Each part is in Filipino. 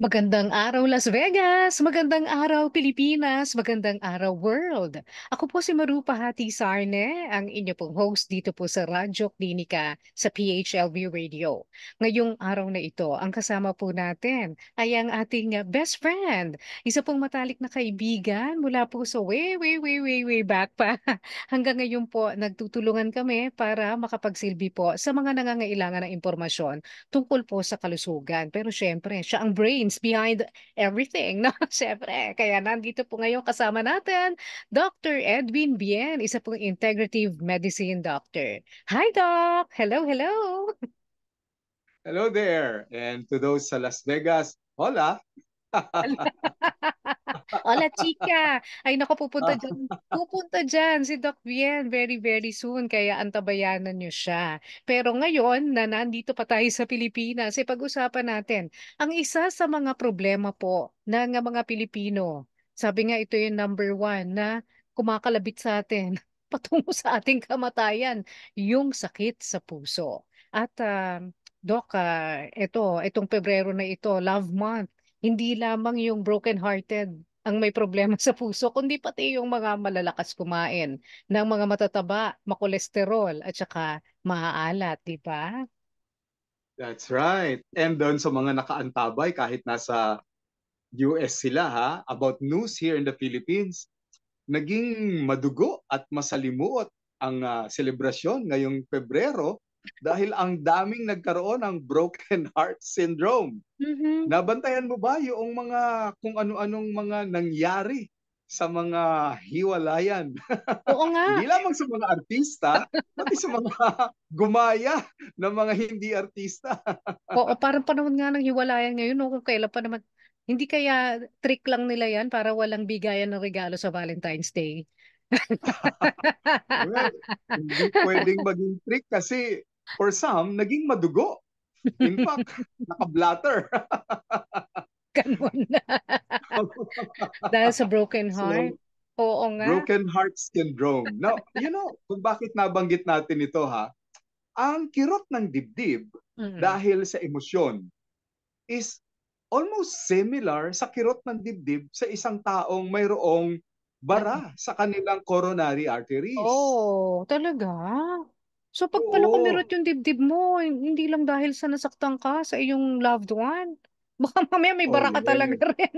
Magandang araw Las Vegas, magandang araw Pilipinas, magandang araw world. Ako po si Maru Pahati Sarne, ang inyo pong host dito po sa Radyo Klinika sa PHLV Radio. Ngayong araw na ito, ang kasama po natin ay ang ating best friend, isa pong matalik na kaibigan mula po sa way back pa. Hanggang ngayon po, nagtutulungan kami para makapagsilbi po sa mga nangangailangan ng impormasyon tungkol po sa kalusugan. Pero syempre, siya ang brains behind everything, no? Syempre, kaya nandito po ngayon kasama natin, Dr. Edwin Bien, isa pong integrative medicine doctor. Hi, Doc! Hello, hello! Hello there. And to those sa Las Vegas, hola. Hola, chika! Ay, naku, pupunta dyan. Pupunta dyan si Doc Bien very soon. Kaya antabayanan niyo siya. Pero ngayon, na nandito pa tayo sa Pilipinas, pag-usapan natin ang isa sa mga problema po ng mga Pilipino. Sabi nga ito yung number one na kumakalabit sa atin patungo sa ating kamatayan, yung sakit sa puso. At Doc, itong Pebrero na ito, Love Month, hindi lamang yung broken-hearted ang may problema sa puso, kundi pati yung mga malalakas kumain ng mga matataba, makolesterol, at saka maaalat, di ba? That's right. And doon sa mga nakaantabay kahit nasa US sila about news here in the Philippines, naging madugo at masalimuot ang selebrasyon ngayong Pebrero dahil ang daming nagkaroon ng broken heart syndrome. Mhm. Nabantayan mo ba yung mga kung ano-anong mga nangyari sa mga hiwalayan? Oo nga. Hindi lamang sa mga artista, pati sa mga gumaya ng mga hindi artista. Oo, parang panahon nga ng hiwalayan ngayon, no? Kung kailan pa naman, hindi kaya trick lang nila yan para walang bigayan ng regalo sa Valentine's Day. Well, hindi pwedeng maging trick kasi for some, naging madugo. In fact, naka-blatter. Ganun na. Dahil sa broken heart. So, Oo nga. broken heart syndrome. Now, kung bakit nabanggit natin ito ang kirot ng dibdib Mm. dahil sa emosyon is almost similar sa kirot ng dibdib sa isang taong mayroong bara sa kanilang coronary arteries. Oh, talaga? So pag pala kumirot Oo, yung dibdib mo, hindi lang dahil sa nasaktan ka sa iyong loved one. Baka mamaya may oh bara ka talaga yes. rin.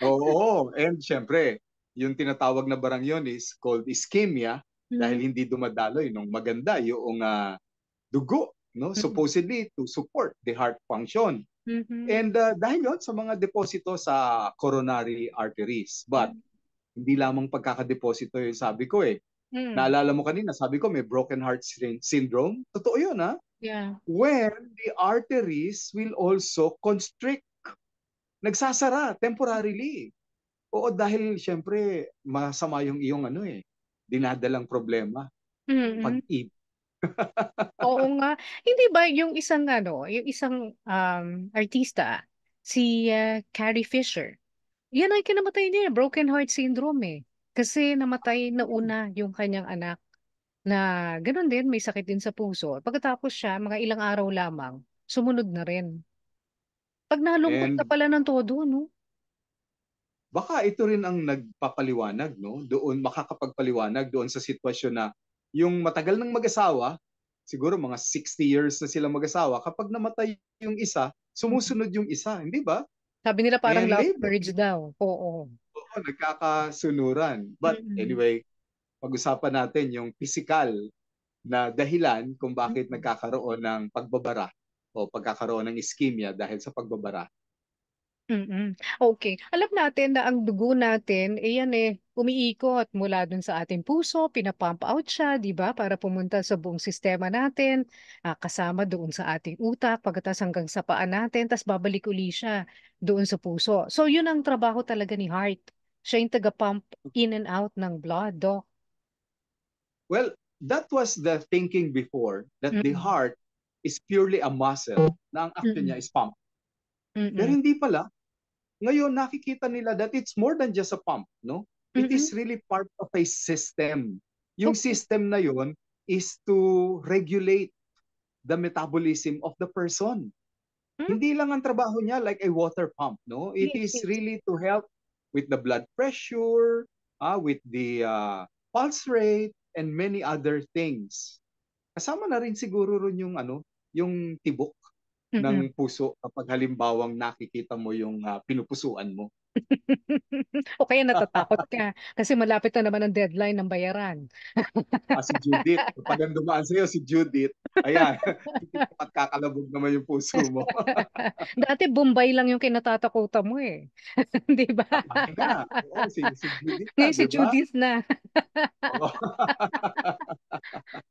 Oo, and syempre, yung tinatawag na barang yon is called ischemia dahil Mhm. hindi dumadaloy nung maganda yung dugo, no? Mhm. Supposedly to support the heart function. Mhm. And dahil yon sa mga deposito sa coronary arteries. But hindi lamang pagkakadeposito yung sabi ko eh. Mhm. Naalala mo kanina, sabi ko may broken heart syndrome. Totoo yun Yeah. When the arteries will also constrict, nagsasara temporarily. Oo, dahil syempre masama yung iyong dinadalang problema. Mhm. Pag-ibig. Oo nga. Hindi ba yung isang artista, si Carrie Fisher, yan ay kinamatay niya, broken heart syndrome eh. Kasi namatay na una yung kanyang anak na gano'n din, may sakit din sa puso. Pagkatapos siya, mga ilang araw lamang, sumunod na rin. Pag nalungkot ka And pala ng todo, no? baka ito rin ang nagpapaliwanag, no? Doon, makakapagpaliwanag doon sa sitwasyon na yung matagal ng mag-asawa, siguro mga 60 years na silang mag-asawa, kapag namatay yung isa, Mm. sumusunod yung isa, hindi ba? Sabi nila parang And love maybe, birds daw. Oo. nagkakasunuran. But Mm-mm. anyway, pag-usapan natin yung physical na dahilan kung bakit Mm-mm. nagkakaroon ng pagbabara o pagkakaroon ng ischemia dahil sa pagbabara. Mm. Okay. Alam natin na ang dugo natin, yan umiikot mula dun sa ating puso, pinapump out siya, di ba? Para pumunta sa buong sistema natin, kasama doon sa ating utak, pagkatas hanggang sa paa natin, tas babalik uli siya doon sa puso. So, yun ang trabaho talaga ni heart. Siya yung taga-pump in and out ng blood, Doc. Well, that was the thinking before that the Mm-mm. heart is purely a muscle na ang action niya Mm-mm. is pump. Pero Mm-mm. hindi pala. Ngayon nakikita nila that it's more than just a pump, no? It Mm-mm. is really part of a system. Yung Okay. system na yon is to regulate the metabolism of the person. Hmm? Hindi lang ang trabaho niya like a water pump, no? It Yes, is yes. really to help with the blood pressure, with the pulse rate, and many other things. Kasama na rin siguro ron yung yung tibok Mm-mm. ng puso kapag halimbawang nakikita mo yung pinupusuan mo. O kaya natatakot ka kasi malapit na naman ang deadline ng bayaran. Si Judith, kapag ang dumaan sa'yo si Judith, ayan, titik at kakalabog naman yung puso mo. Dati Bombay lang yung kinatatakutan mo eh. Di ba? Ngayon na, oo, si Judith na, Ngayon si di ba? Judith na. Oo.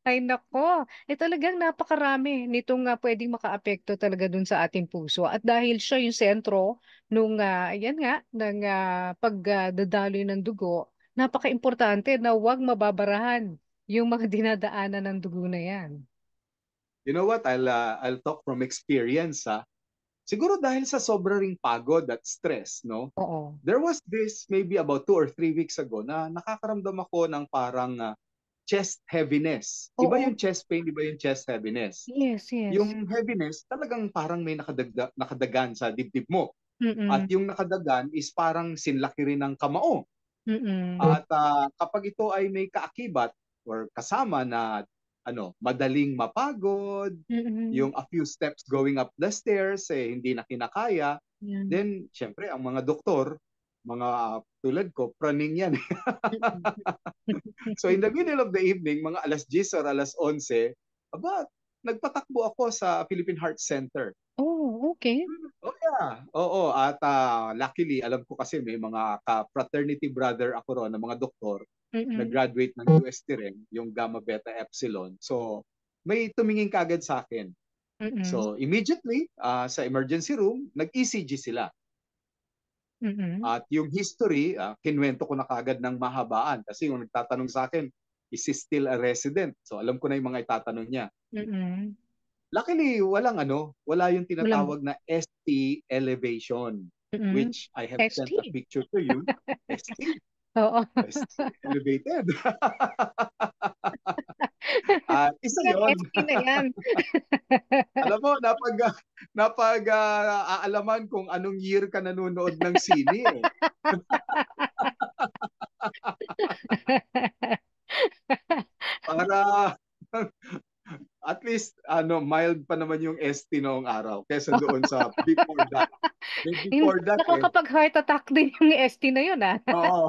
Ay nako, talagang napakarami nitong pwedeng makaapekto talaga dun sa ating puso. At dahil siya yung sentro nung ayan nga ng pagdadaloy ng dugo, napaka-importante na huwag mababarahan yung mga dinadaanan ng dugo na yan. You know what? I'll talk from experience, ha. Siguro dahil sa sobra ring pagod at stress, no? Oo. There was this maybe about 2 or 3 weeks ago na nakakaramdam ako ng parang chest heaviness. Iba Oo. yung chest pain, iba yung chest heaviness. Yes, yes. Yung heaviness, talagang parang may nakadagan sa dibdib mo. At Mm-mm. yung nakadagan is parang sinlaki rin ng kamao. Mm-mm. At kapag ito ay may kaakibat or kasama na madaling mapagod, Mm-mm. yung a few steps going up the stairs hindi na kinakaya, Yan. then syempre ang mga doktor, mga tulad ko, praning yan. So in the middle of the evening, mga alas 10 or alas 11, aba, nagpatakbo ako sa Philippine Heart Center. Oh, okay. Oh yeah, oo. At luckily, alam ko kasi may mga fraternity brother ako ron, ng mga doktor, Mm-mm. nag-graduate ng UST rin, yung Gamma Beta Epsilon. So, may tumingin kagad sa akin. Mm-mm. So, immediately, sa emergency room, nag-ECG sila. Mm-mm. At yung history, kinwento ko na kagad ng mahabaan. Kasi yung nagtatanong sa akin, is he still a resident? So, alam ko na yung mga itatanong niya. Mm-mm. Luckily, wala yung Walang tinatawag na ST elevation, mm-mm. which I have sent a ST. picture to you. ST, Oo. ST elevated. Isa Yan, yon. ST na yan. Alam mo, aalaman kung anong year ka nanonood ng sine eh. Para at least mild pa naman yung ST noong araw kaysa doon sa before that. Before that Nakakapag heart attack din yung ST na yun ah. oo.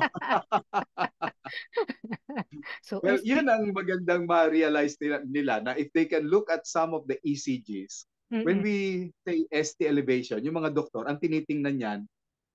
So Well, yun ST. ang magandang ma-realize nila na if they can look at some of the ECGs, when Mm-mm. we say ST elevation, yung mga doktor, ang tinitingnan niyan,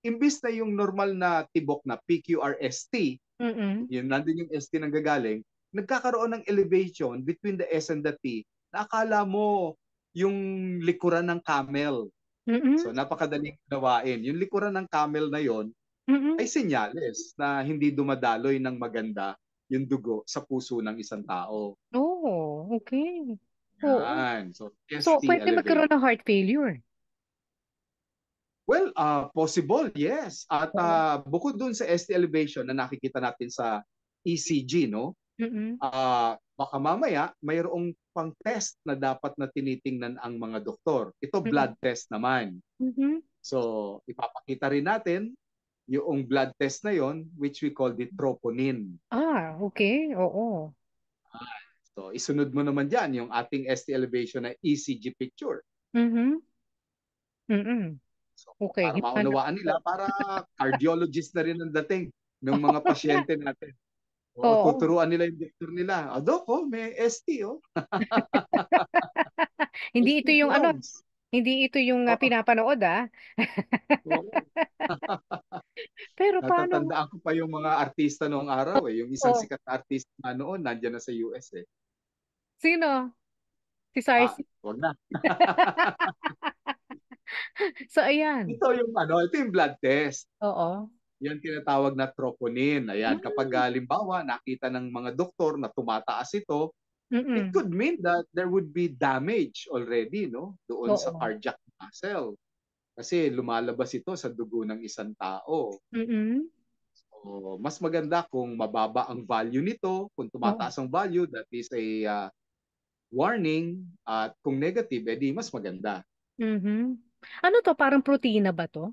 imbis na yung normal na tibok na PQRST, Mm-mm. yun nandun yung ST nang gagaling, nagkakaroon ng elevation between the S and the T na akala mo yung likuran ng camel. Mm-mm. So napakadaling gawain. Yung likuran ng camel na yon ay Mm-mm. senyales na hindi dumadaloy ng maganda yung dugo sa puso ng isang tao. Oh, okay. Oo. Yan. So, So, ST pwede elevate. magkaroon ng heart failure. Well, possible, yes. At Oo. bukod dun sa ST elevation na nakikita natin sa ECG, no? Mm-mm. Baka mamaya mayroong pang test na dapat na tinitingnan ang mga doktor. Ito Mm-mm. blood test naman. Mm-hmm. So, ipapakita rin natin yung blood test na yon which we call the troponin. Ah, okay. Oo. So, isunod mo naman dyan yung ating ST elevation na ECG picture. Mm-hmm. Mm-mm. So, Okay. para maunawaan nila, para cardiologist na rin ang dating ng mga Yeah. pasyente natin. O, Oo. tuturuan nila yung doktor nila. Dok, may ST, oh. Hindi ito ST yung ano, plugs. hindi ito yung Oo. pinapanood ah. Oo. Pero paano? Natatandaan ko pa yung mga artista noong araw eh. Yung isang Oh, sikat na artista na noon, nandiyan na sa US eh. sino? Si Sarsi. Wag na. So, ayan. Ito yung blood test. Oo. Yan tinatawag na troponin. Ayan, kapag Mm. halimbawa nakita ng mga doktor na tumataas ito, it Mm-mm. could mean that there would be damage already, no, doon sa Oo. cardiac muscle. Kasi lumalabas ito sa dugo ng isang tao. Mm-mm. So, mas maganda kung mababa ang value nito. Kung Oo. tumataas ang value, that is a warning. At kung negative, edi mas maganda. Mm-hmm. Ano to? Parang protina ba to?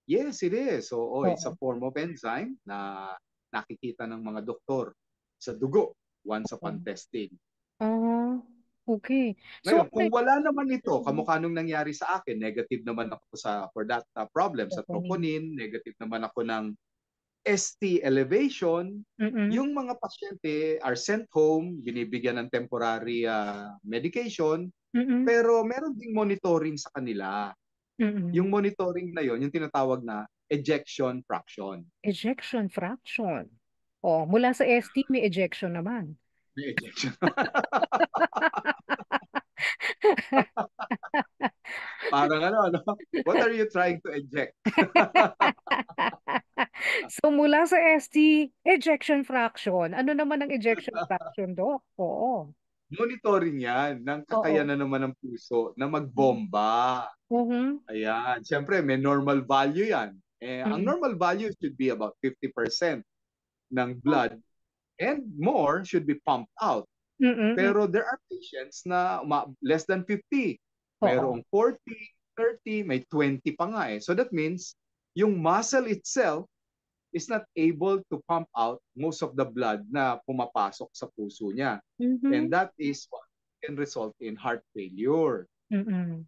Yes, it is. So, it's a Oo. form of enzyme na nakikita ng mga doktor sa dugo once Oo. upon testing. Ah, okay. So, Ngayon, kung wala naman ito, mm, kamukha nung nangyari sa akin, negative naman ako for that problem sa troponin. troponin, negative naman ako ng ST elevation. Mm-mm. Yung mga pasyente are sent home, binibigyan ng temporary medication, Mm-mm. pero meron ding monitoring sa kanila. Yung Mm-mm. monitoring na yon, yung tinatawag na ejection fraction. Ejection fraction. Oh, mula sa ST may ejection naman. May ejection. Parang ano, no? What are you trying to eject? So mula sa ST, ejection fraction. Ano naman ang ejection fraction, Doc? Oo. Monitoring yan ng Oo. kakayanan naman ng puso na magbomba. Mhm. Ayan. Siyempre, may normal value yan. Ang Mm. normal value should be about 50% ng blood and more should be pumped out. Mm. Pero there are patients na less than 50. Oo. Mayroong 40, 30, may 20 pa nga eh. So that means yung muscle itself is not able to pump out most of the blood na pumapasok sa puso niya. And Mhm. that is what can result in heart failure. Mm.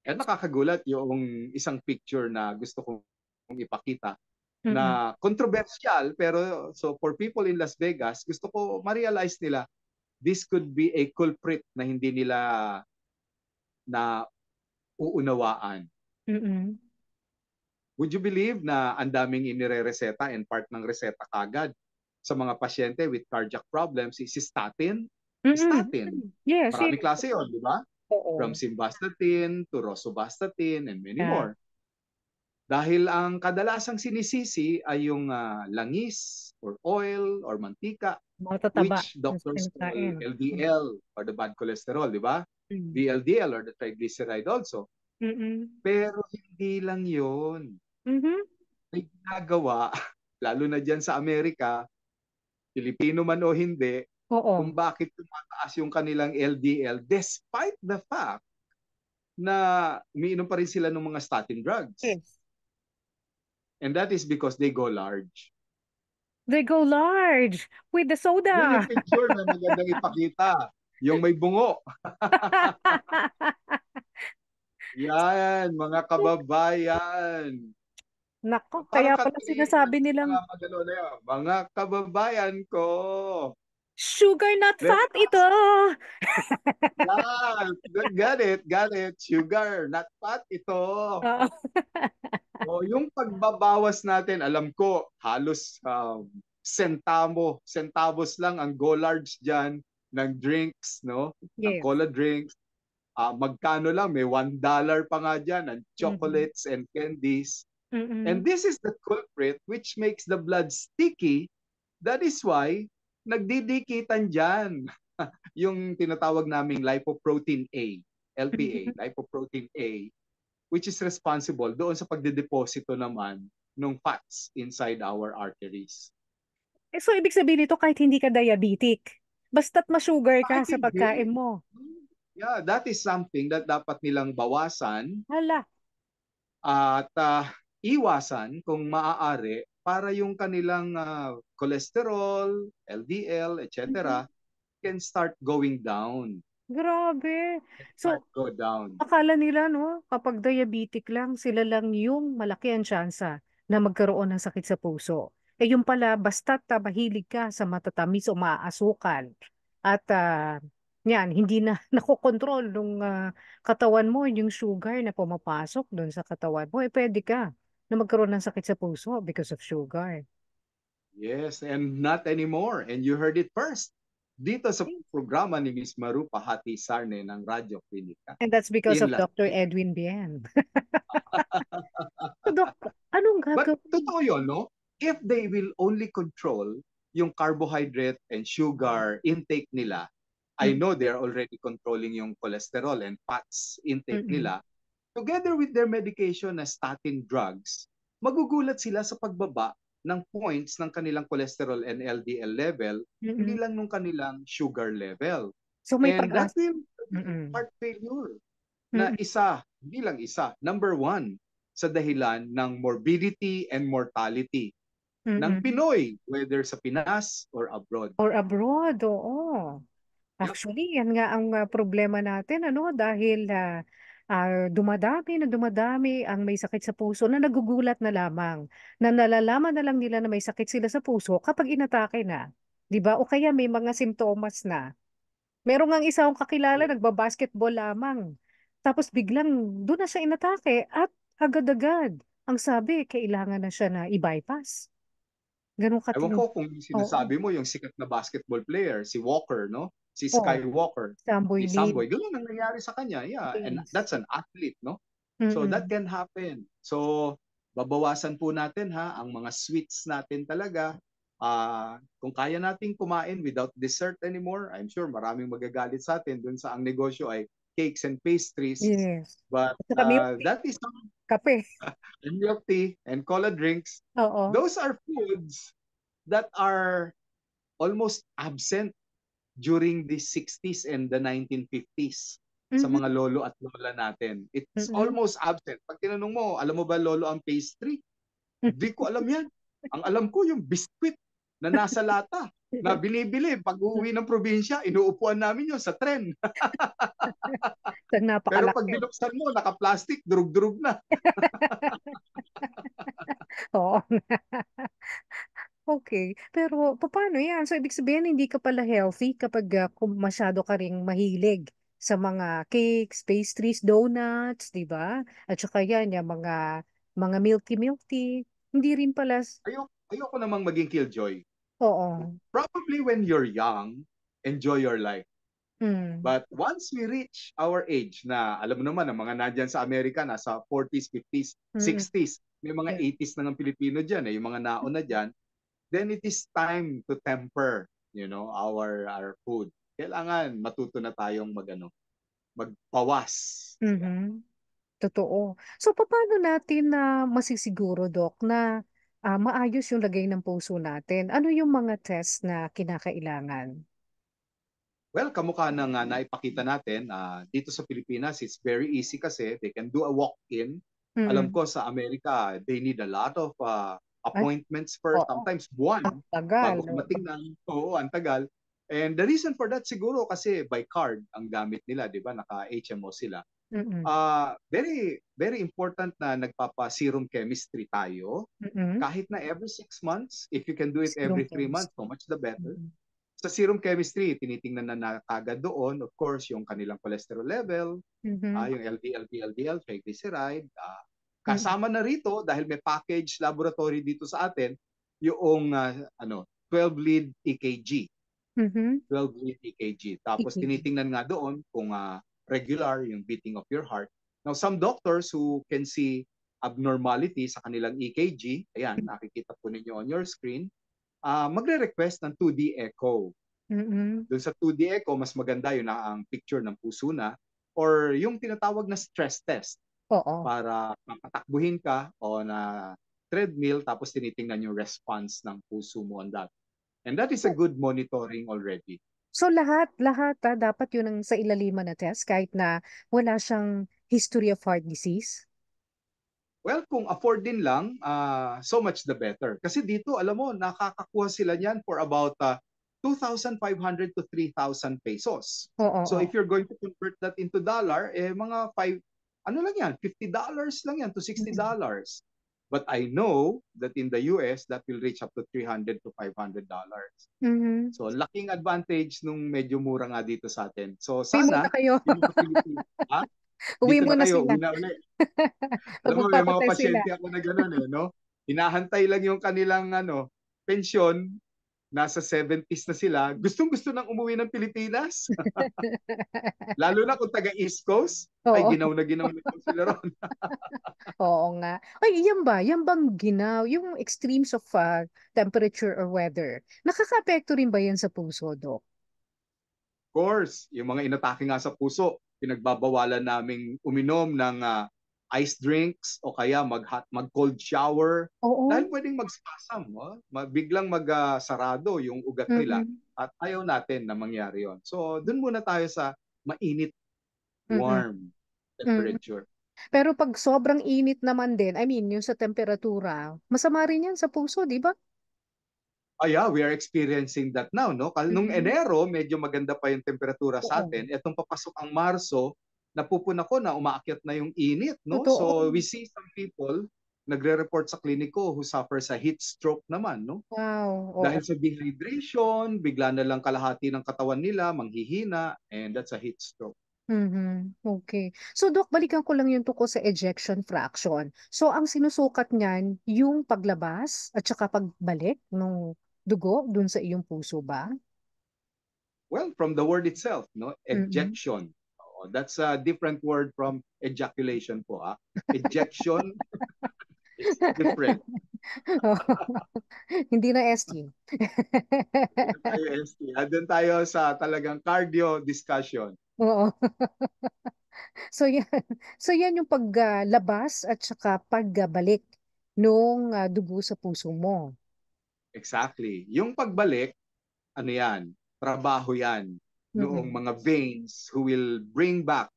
At nakakagulat yung isang picture na gusto kong ipakita Mm. na controversial, pero so for people in Las Vegas, gusto ko ma-realize nila this could be a culprit na hindi nila na uunawaan. Mm. Would you believe na ang daming inire-reseta and part ng reseta kagad sa mga pasyente with cardiac problems is statin? Mm. Statin. Yes, Maraming yes. klase yon, di ba? From Oo. simvastatin to rosuvastatin and many Yeah. more. Dahil ang kadalasang sinisisi ay yung langis or oil or mantika, Matataba which ang doctors call kinakain. LDL or the bad cholesterol, di ba? Mm. VLDL or the triglyceride also. Mm. Pero hindi lang yun. Mhm. May ginagawa, lalo na dyan sa Amerika, Pilipino man o hindi, kung Oo. bakit tumataas yung kanilang LDL despite the fact na umiinom pa rin sila ng mga statin drugs. Yes. And that is because they go large. They go large with the Yun yung soda. picture na magandang ipakita. Yung may bungo. Yan, mga kababayan. Nako, Parang kaya pala katinig sinasabi nilang mga magano na yun. Mga kababayan ko. sugar not Let fat ito. us, yeah, got it. Sugar, not fat ito. Oo. O, yung pagbabawas natin, alam ko, halos centavos lang ang go large dyan ng drinks, no? Ng Yes. cola drinks. Magkano lang, may $1 pa nga dyan, ng Mhm. chocolates and candies. And Mm. this is the culprit which makes the blood sticky. That is why, nagdidikitan dyan yung tinatawag naming lipoprotein A, LPA, Mhm. lipoprotein A, which is responsible doon sa pagdedeposito naman ng fats inside our arteries. So, ibig sabihin nito kahit hindi ka diabetic, basta't ma-sugar ka Kahit sa pagkain hindi, mo. yeah, that is something that dapat nilang bawasan Hala. at iwasan kung maaari para yung kanilang cholesterol, LDL, Mhm. etc. can start going down. Grabe. Start So, go down. akala nila, no, kapag diabetic lang, sila lang yung malaki ang tsansa na magkaroon ng sakit sa puso. Eh yung pala, basta't mahilig ka sa matatamis o maaasukal at yan, hindi na nakokontrol nung katawan mo, yung sugar na pumapasok doon sa katawan mo, eh pwede ka na magkaroon ng sakit sa puso because of sugar. Yes, and not anymore. And you heard it first. Dito sa programa ni Miss Maru Pahati Sarne ng Radyo Klinika And that's because in of Las Dr. Vegas. Edwin Bien. So, Dok, anong But gagawin? totoo yun, no? If they will only control yung carbohydrate and sugar intake nila, I Mm, know they are already controlling yung cholesterol and fats intake mm, nila. Together with their medication na statin drugs, magugulat sila sa pagbaba ng points ng kanilang cholesterol and LDL level, hindi mm. lang nung kanilang sugar level. So may And that pag-asa. will produce Mm. heart failure. na Mm-mm. isa, hindi lang isa, number one sa dahilan ng morbidity and mortality ng Mm-mm. Pinoy, whether sa Pinas or abroad. Or abroad, oo. Yep. Actually, yan nga ang problema natin, ano, dahil dumadami na dumadami ang may sakit sa puso na nagugulat na lamang, na nalalaman na lang nila na may sakit sila sa puso kapag inatake na. 'Di ba? O kaya may mga simptomas na. Meron ngang isa akong kakilala, nagbabasketball lamang. Tapos biglang doon na siya inatake at agad-agad. Ang sabi, kailangan na siya na i-bypass. Ganun Ewan katindi. ko kung Oo. sinasabi mo yung sikat na basketball player, si Walker, no? Si Oo. Skywalker, Samboy si Lim. Samboy. Ganun ang nangyari sa kanya. Yeah, and Yes. that's an athlete, no? So that Mm-mm. can happen. So babawasan po natin ha ang mga sweets natin talaga. Kung kaya nating kumain without dessert anymore, I'm sure maraming magagalit sa atin dun sa ang negosyo ay cakes and pastries. Yes. But At saka milk tea. that is Kape. milk tea and cola drinks. Oo. Those are foods that are almost absent during the 60s and the 1950s sa Mhm. mga lolo at lola natin. It's Mm. almost absent. Pag tinanong mo, alam mo ba lolo ang pastry? Di ko alam yan. Ang alam ko yung biskwit na nasa lata na binibili pag uwi ng probinsya, inuupuan namin yun sa tren. Isang Pero pag napakalaki. binuksan mo, naka-plastic, durug-durug na. Oo. Okay. Pero paano yan? So, ibig sabihin, hindi ka pala healthy kapag kung masyado ka ring mahilig sa mga cakes, pastries, donuts, di ba? At saka yan, yung mga milky. Hindi rin pala. Ayoko namang maging killjoy. Oo. Probably when you're young, enjoy your life. Mm. But once we reach our age na alam mo naman ang mga nandyan sa Amerika nasa 40s, 50s, Mm. 60s, may mga Yeah. 80s na ng Pilipino diyan yung mga nauna diyan, then it is time to temper, our food. Kailangan matuto na tayong magpawas. Yeah. Mhm. Totoo. So, paano natin na masisiguro, Doc, na maayos yung lagay ng puso natin? Ano yung mga test na kinakailangan? Well, kamukha ng naipakita natin, dito sa Pilipinas, it's very easy kasi they can do a walk-in. Alam Mm. ko sa Amerika, they need a lot of Ay, appointments first, oo. sometimes Ang buwan, tagal. bago ka Oo. matingnan. Oo, ang tagal. And the reason for that siguro kasi by card ang gamit nila, di ba? Naka-HMO sila. Mm-mm. Very, very important na nagpapa-serum chemistry tayo. Mm-mm. Kahit na every 6 months, if you can do it Serum every 3 months, chemist. so much the better. Mm-mm. Sa serum chemistry, tinitingnan na kagad doon, of course, yung kanilang cholesterol level, Mhm. yung LDL, VLDL, triglyceride. Mm-mm. Kasama na rito, dahil may package laboratory dito sa atin, yung 12 lead EKG. Mhm. 12 lead EKG. Tapos EKG. tinitingnan nga doon kung regular yung beating of your heart. Now, some doctors who can see abnormality sa kanilang EKG, ayan, nakikita po ninyo on your screen, magre-request ng 2D echo. Mm-mm. Doon sa 2D echo, mas maganda yun na ang picture ng puso na or yung tinatawag na stress test Oo. para papatakbuhin ka o na treadmill tapos tinitingnan yung response ng puso mo on that. And that is a So, good monitoring already. lahat dapat yun ang sa ilaliman na test kahit na wala siyang history of heart disease? Well, kung afford din lang, so much the better. Kasi dito, alam mo, nakakakuha sila niyan for about 2,500 to 3,000 pesos. Oo, So if oo. you're going to convert that into dollar, mga ano lang yan, $50 lang yan to Mm-mm. $60. But I know that in the US, that will reach up to $300 to $500. Mhm. So laking advantage nung medyo mura nga dito sa atin. So Uwi muna sana, kayo. yung mga Pilipino, ha? Uwi Dito na muna kayo, sila. uwi na ulit. Pag Alam mo, may mga magpapatest sila. pasyente ako na gano'n no? Hinahantay lang yung kanilang pensyon, nasa 70s na sila, gustong-gusto nang umuwi ng Pilipinas. Lalo na kung taga East Coast, ay Oo. ginaw na po sila ron. Oo nga. Ay, yan ba? Yan bang ginaw? Yung extremes of temperature or weather, nakaka-apekto rin ba yan sa puso, Dok? Of course, yung mga inatake nga sa puso, pinagbabawalan naming uminom ng ice drinks o kaya mag cold shower dahil Oo. pwedeng mag-spasm, biglang mag-sarado yung ugat nila Mm-mm. at ayaw natin na mangyari yon. So, dun muna tayo sa mainit, Mm-mm. warm. Mm. temperature. Pero pag sobrang init naman din, I mean, yung sa temperatura, masama rin yan sa puso, di ba? Yeah, we are experiencing that now, no? Nung Mm. Enero, medyo maganda pa yung temperatura sa Oo. atin. Etong papasok ang Marso, napupuna ko na umaakyat na yung init, no? Totoo. So we see some people nagre-report sa kliniko who suffer sa heat stroke naman, no? Wow. Oo. Dahil sa dehydration, bigla na lang kalahati ng katawan nila manghihina, and that's a heat stroke. Mhm. Okay. So, Doc, balikan ko lang yung tungkol sa ejection fraction. So, ang sinusukat niyan, yung paglabas at saka pagbalik ng dugo dun sa iyong puso ba? Well, from the word itself, no? Mm. Ejection. That's a different word from ejaculation po, ah. Ejection is different. Hindi na ST. Doon tayo, ST. Doon tayo sa talagang cardio discussion. Oo. So, yan. So, yan yung paglabas at saka pagbalik nung dugo sa puso mo. Exactly. Yung pagbalik, ano yan? Trabaho yan. Noong Mm-mm. mga veins who will bring back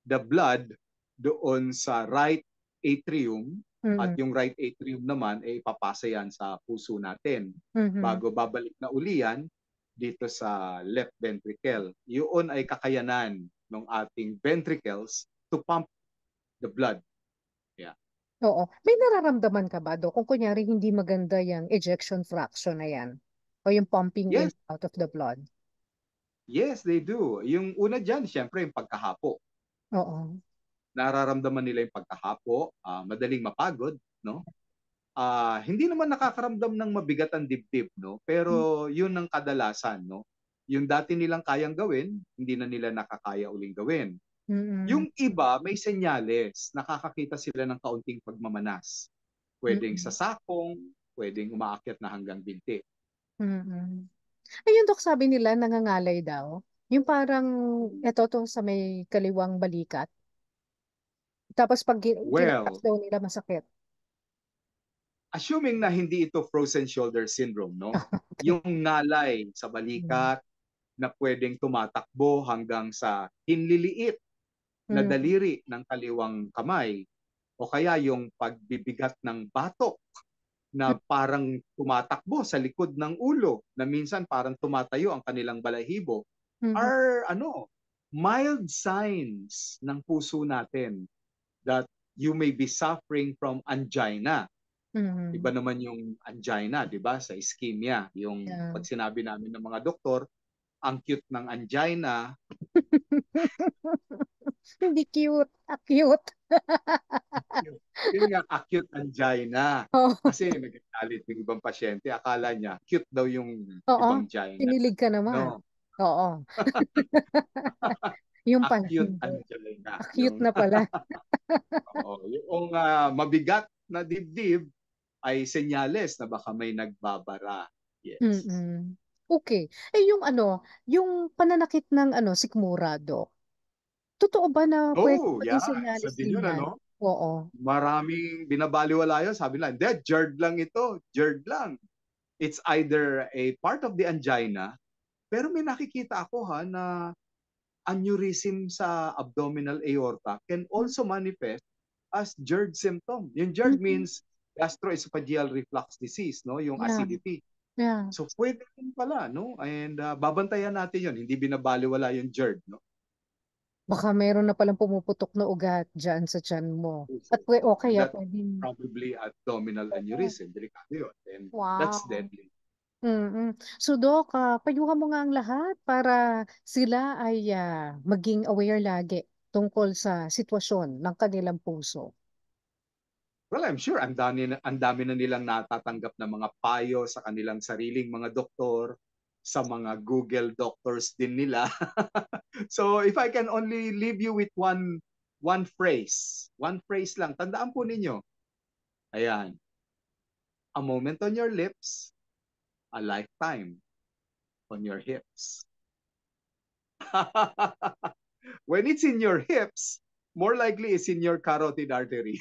the blood doon sa right atrium, at Mm-mm. yung right atrium naman ay ipapasa yan sa puso natin Mhm. bago babalik na uli yan dito sa left ventricle. Yun ay kakayanan ng ating ventricles to pump the blood. Yeah. Oo. May nararamdaman ka ba, Dok, kung kunyari hindi maganda yung ejection fraction na yan? O yung pumping in Yes, out of the blood? yes, they do. Yung una dyan, syempre, yung pagkahapo. Oo. Nararamdaman nila yung pagkahapo, madaling mapagod, no? Hindi naman nakakaramdam ng mabigat ang dibdib, no? Pero yun ang kadalasan, no? Yung dati nilang kayang gawin, hindi na nila nakakaya uling gawin. Mm-mm. Yung iba, may senyales. Nakakakita sila ng kaunting pagmamanas. Pwedeng sa Mm-mm. sakong, pwedeng umaakyat na hanggang binti. Mm-mm. Ayun, Dok, sabi nila nangangalay daw. Yung parang, eto to sa may kaliwang balikat. Tapos pag tinatap Well, daw nila masakit. assuming na hindi ito frozen shoulder syndrome, no? Okay. Yung ngalay sa Mm. balikat na pwedeng tumatakbo hanggang sa hinliliit na Mm. daliri ng kaliwang kamay, o kaya yung pagbibigat ng batok na parang tumatakbo sa likod ng ulo, na minsan parang tumatayo ang kanilang balahibo, Mhm. are mild signs ng puso natin that you may be suffering from angina. Iba Mhm. naman yung angina, di ba? Sa ischemia. Yung Yeah. pag sinabi namin ng mga doktor, ang cute ng angina. Hindi cute. Acute. Yun nga, acute angina. Oo. Kasi nagagalit yung ibang pasyente, akala niya cute daw yung Oo. ibang gina. Kinilig ka naman. No, Oo. Yung pala acute hindi. angina. Acute Yung, na pala. yung mabigat na dibdib ay senyales na baka may nagbabara. Yes. Mm. Okay. Eh yung ano, yung pananakit ng sikmura, Dok. Totoo ba na pwede Oh, maging yeah. Isa senyales din din yun, yan? ano? Oo. Maraming binabaliwala yun. Sabi lang, hindi, GERD lang ito. GERD lang. It's either a part of the angina, pero may nakikita ako na aneurysm sa abdominal aorta can also manifest as GERD symptom. Yung GERD Mm-hmm. means gastroesophageal reflux disease, no? Yung Yeah. acidity. Yeah. So pwede din pala, no? And babantayan natin yun. Hindi binabaliwala yung GERD, no? Baka meron na palang pumuputok na ugat dyan sa tiyan mo. At o And kaya that pwedeng, probably abdominal oo. aneurysm. Delikado yun. And that's Wow. deadly. Mm. So, Doc, payuhan mo nga ang lahat para sila ay maging aware lagi tungkol sa sitwasyon ng kanilang puso. Well, I'm sure ang dami na nilang natatanggap na mga payo sa kanilang sariling mga doktor, sa mga Google doctors din nila. So if I can only leave you with one phrase lang, tandaan po ninyo. Ayan, a moment on your lips, a lifetime on your hips. When it's in your hips, more likely it's in your carotid artery.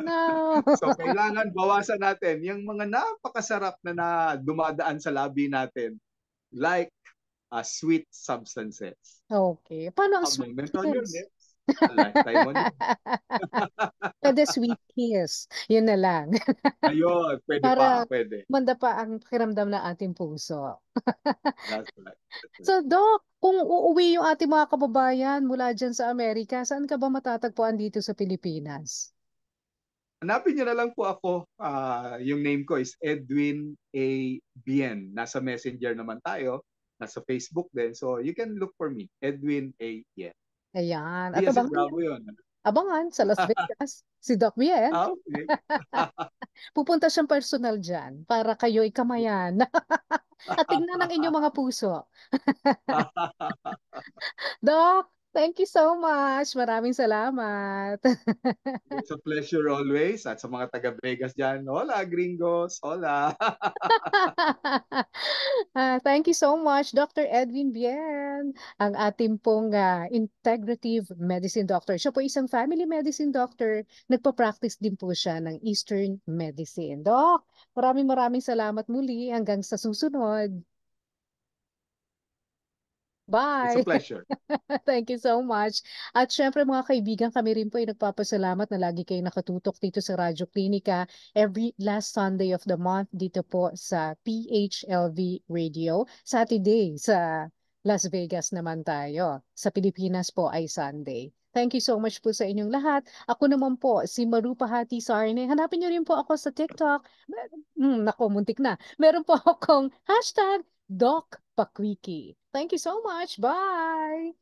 No. So kailangan bawasan natin yung mga napakasarap na dumadaan sa labi natin. Like sweet substances. Okay. Paano ang A sweet moment on your kiss? lips, a lifetime on your... Pwede sweet kiss. Yun na lang. Ayun, pwede pa, Para pwede. manda pa ang pakiramdam ng ating puso. That's right. That's right. So, Doc, kung uuwi yung ating mga kababayan mula dyan sa Amerika, saan ka ba matatagpuan dito sa Pilipinas? Hanapin niyo na lang po ako. Yung name ko is Edwin A. Bien. Nasa Messenger naman tayo. Nasa Facebook din. So you can look for me. Edwin A. Bien. Ayan. At B as in abangan, Bravo yun. abangan sa Las Vegas, si Doc Bien. Okay. Pupunta siyang personal dyan para kayo ikamayan. At tingnan ang inyong mga puso. Doc, thank you so much. Maraming salamat. It's a pleasure always. At sa mga taga Vegas dyan, hola gringos, hola. Thank you so much, Dr. Edwin Bien, ang ating pong integrative medicine doctor. Siya po isang family medicine doctor. Nagpa-practice din po siya ng Eastern medicine. Doc, maraming maraming salamat muli. Hanggang sa susunod. It's a Bye! pleasure. Thank you so much. At syempre mga kaibigan, kami rin po ay nagpapasalamat na lagi kayo nakatutok dito sa Radyo Klinika every last Sunday of the month dito po sa PHLV Radio. Saturday sa Las Vegas naman tayo. Sa Pilipinas po ay Sunday. Thank you so much po sa inyong lahat. Ako naman po, si Maru Pahati Sarne. Hanapin niyo rin po ako sa TikTok. Nako, muntik na. Meron po akong hashtag Doc Pakwiki. Thank you so much. Bye!